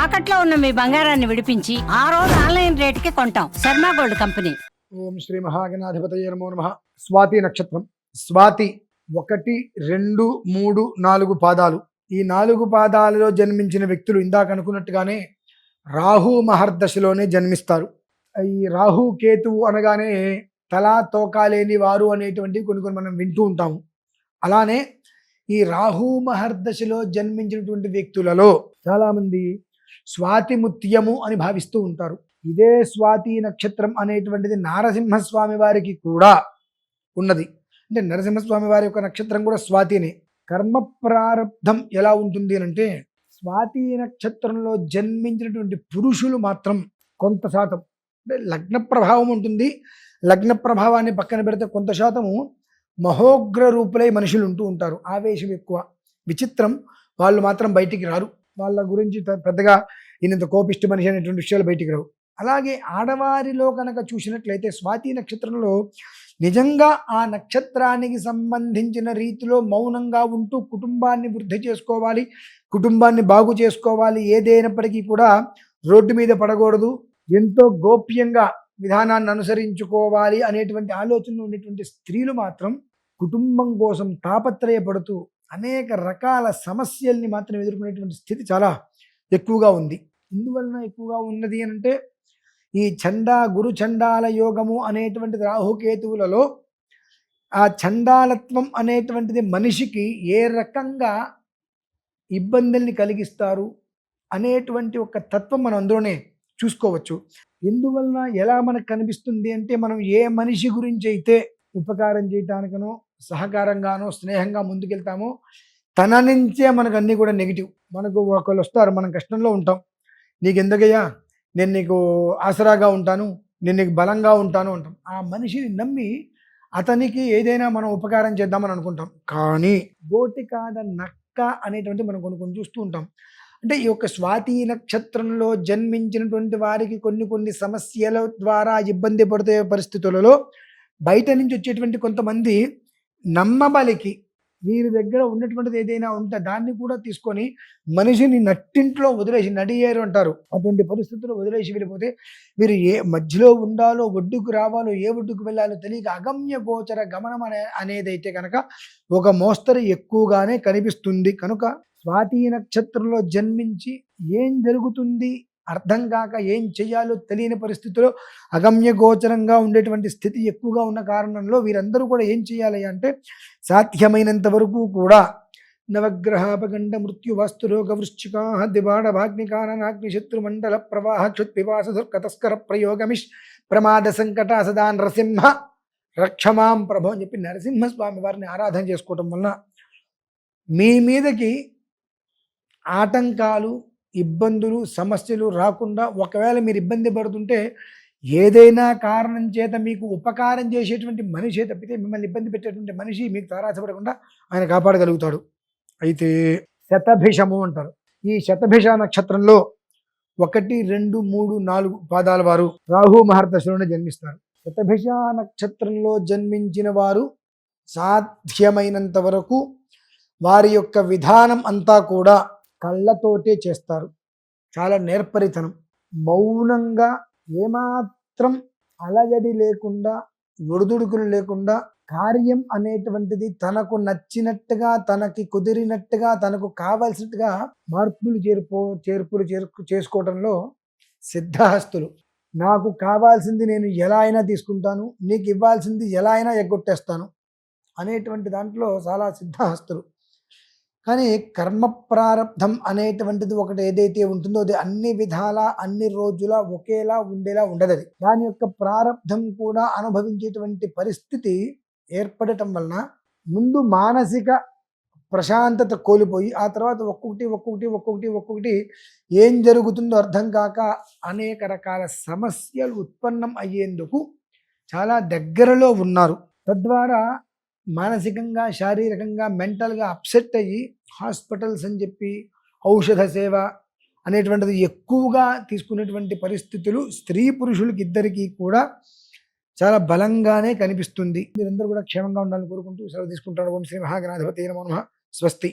తాకట్లో ఉన్న మీ బంగారాన్ని విడిపించి ఆ రోజు ఆన్లైన్ రేటుకి కొంటాం. Sharma gold company. ఓం శ్రీ మహాగణాధిపతయే నమో నమః. స్వాతి నక్షత్రం. స్వాతి 1, 2, 3, 4 పాదాలు. ఈ 4 పాదాలలో జన్మించిన వ్యక్తులు ఇందాక అనుకున్నట్టుగానే రాహు మహర్దశలోనే జన్మిస్తారు. ఈ రాహు కేతువు అనగానే తలా తోకాలేని వారు అనేటువంటివి కొన్ని మనం వింటూ ఉంటాము. అలానే ఈ రాహు మహర్దశలో జన్మించినటువంటి వ్యక్తులలో చాలామంది స్వాతి ముత్యము అని భావిస్తూ ఉంటారు. ఇదే స్వాతి నక్షత్రం అనేటువంటిది నారసింహస్వామి వారికి కూడా ఉన్నది. అంటే నరసింహస్వామి వారి యొక్క నక్షత్రం కూడా స్వాతినే. కర్మ ప్రారంధం ఎలా ఉంటుంది అంటే స్వాతి నక్షత్రంలో జన్మించినటువంటి పురుషులు మాత్రం కొంత శాతం అంటే లగ్న ప్రభావం ఉంటుంది. లగ్న ప్రభావాన్ని పక్కన పెడితే కొంత శాతము మహోగ్ర రూపులై మనుషులు ఉంటూ ఉంటారు. ఆవేశం ఎక్కువ, విచిత్రం. వాళ్ళు మాత్రం బయటికి రారు. వాళ్ళ గురించి పెద్దగా ఈయనంత కోపిష్టి మనిషి అనేటువంటి విషయాలు బయటికి రావు. అలాగే ఆడవారిలో కనుక చూసినట్లయితే స్వాతి నక్షత్రంలో నిజంగా ఆ నక్షత్రానికి సంబంధించిన రీతిలో మౌనంగా ఉంటూ కుటుంబాన్ని వృద్ధి చేసుకోవాలి, కుటుంబాన్ని బాగు చేసుకోవాలి, ఏదైనప్పటికీ కూడా రోడ్డు మీద పడకూడదు, ఎంతో గోప్యంగా విధానాన్ని అనుసరించుకోవాలి అనేటువంటి ఆలోచనలు ఉన్నటువంటి స్త్రీలు మాత్రం కుటుంబం కోసం తాపత్రయపడుతూ అనేక రకాల సమస్యల్ని మాత్రం ఎదుర్కొనేటువంటి స్థితి చాలా ఎక్కువగా ఉంది. ఇందువలన ఎక్కువగా ఉన్నది అంటే ఈ గురు చండాల యోగము అనేటువంటిది రాహుకేతువులలో ఆ చండాలత్వం అనేటువంటిది మనిషికి ఏ రకంగా ఇబ్బందుల్ని కలిగిస్తారు అనేటువంటి ఒక తత్వం మనం అందులోనే చూసుకోవచ్చు. ఎందువలన ఎలా మనకు కనిపిస్తుంది అంటే మనం ఏ మనిషి గురించి అయితే ఉపకారం చేయటానికనో సహకారంగానో స్నేహంగా ముందుకెళ్తామో తన నుంచే మనకు అన్నీ కూడా నెగిటివ్. మనకు ఒకళ్ళు వస్తారు, మనం కష్టంలో ఉంటాం, నీకు ఎందుకయ్యా, నేను నీకు ఆసరాగా ఉంటాను, నేను నీకు బలంగా ఉంటాను అంటాం. ఆ మనిషిని నమ్మి అతనికి ఏదైనా మనం ఉపకారం చేద్దామని అనుకుంటాం. కానీ గోటి కాద నక్క అనేటువంటి మనం కొన్ని చూస్తూ ఉంటాం. అంటే ఈ యొక్క స్వాతి నక్షత్రంలో జన్మించినటువంటి వారికి కొన్ని సమస్యల ద్వారా ఇబ్బంది పడితే పరిస్థితులలో బయట నుంచి వచ్చేటువంటి కొంతమంది నమ్మబలికి వీరి దగ్గర ఉన్నటువంటిది ఏదైనా ఉంటే దాన్ని కూడా తీసుకొని మనిషిని నట్టింట్లో వదిలేసి, నడియేరు అంటారు, అటువంటి పరిస్థితుల్లో వదిలేసి వెళ్ళిపోతే వీరు ఏ మధ్యలో ఉండాలో, ఒడ్డుకు రావాలో, ఏ ఒడ్డుకు వెళ్ళాలో తెలియక అగమ్య గోచర గమనం అనేదైతే కనుక ఒక మోస్తరు ఎక్కువగానే కనిపిస్తుంది. కనుక స్వాతి నక్షత్రంలో జన్మించి ఏం జరుగుతుంది అర్థం కాక ఏం చేయాలో తెలియని పరిస్థితిలో అగమ్య గోచరంగా ఉండేటువంటి స్థితి ఎక్కువగా ఉన్న కారణంలో వీరందరూ కూడా ఏం చేయాలి అంటే సాధ్యమైనంత వరకు కూడా నవగ్రహాపగండ మృత్యు వాస్తు రోగ వృశ్చికా దిబాడ భాగ్నికాననాగ్ని శత్రు మండల ప్రవాహ క్షుత్పిపాస దుర్గతస్కర ప్రయోగమిష్ ప్రమాద సంకట సదా నరసింహ రక్షమాం ప్రభు అని చెప్పి నరసింహస్వామి వారిని ఆరాధన చేసుకోవటం వలన మీ మీదకి ఆటంకాలు, ఇబ్బందులు, సమస్యలు రాకుండా, ఒకవేళ మీరు ఇబ్బంది పడుతుంటే ఏదైనా కారణం చేత మీకు ఉపకారం చేసేటువంటి మనిషి తప్పితే మిమ్మల్ని ఇబ్బంది పెట్టేటువంటి మనిషి మీకు తారాసపడకుండా ఆయన కాపాడగలుగుతాడు. అయితే శతభిషము అంటారు. ఈ శతభిష నక్షత్రంలో 1, 2, 3, 4 పాదాల వారు రాహు మహర్దశలోనే జన్మిస్తారు. శతభిష నక్షత్రంలో జన్మించిన వారు సాధ్యమైనంత వరకు వారి యొక్క విధానం అంతా కూడా కళ్ళతోటే చేస్తారు. చాలా నేర్పరితనం, మౌనంగా, ఏమాత్రం అలజడి లేకుండా, ఒడిదుడుకులు లేకుండా కార్యం అనేటువంటిది తనకు నచ్చినట్టుగా, తనకి కుదిరినట్టుగా, తనకు కావలసినట్టుగా మార్పులు చేర్పులు చేసుకోవడంలో సిద్ధహస్తులు. నాకు కావాల్సింది నేను ఎలా అయినా తీసుకుంటాను, నీకు ఇవ్వాల్సింది ఎలా అయినా ఎగ్గొట్టేస్తాను అనేటువంటి దాంట్లో చాలా సిద్ధహస్తులు. కానీ కర్మ ప్రారంధం అనేటువంటిది ఒకటి ఏదైతే ఉంటుందో అది అన్ని విధాల, అన్ని రోజుల ఒకేలా ఉండేలా ఉండదు. అది దాని యొక్క ప్రారంధం కూడా అనుభవించేటువంటి పరిస్థితి ఏర్పడటం వలన ముందు మానసిక ప్రశాంతత కోల్పోయి ఆ తర్వాత ఒక్కొక్కటి ఏం జరుగుతుందో అర్థం కాక అనేక రకాల సమస్యలు ఉత్పన్నం అయ్యేందుకు చాలా దగ్గరలో ఉన్నారు. తద్వారా మానసికంగా, శారీరకంగా, మెంటల్గా అప్సెట్ అయ్యి హాస్పిటల్స్ అని చెప్పి ఔషధ సేవ అనేటువంటిది ఎక్కువగా తీసుకునేటువంటి పరిస్థితులు స్త్రీ పురుషులకి ఇద్దరికీ కూడా చాలా బలంగానే కనిపిస్తుంది. మీరందరూ కూడా క్షేమంగా ఉండాలని కోరుకుంటూ సెలవు తీసుకుంటాను. ఓం శ్రీ మహాగణాధిపతయే నమః. స్వస్తి.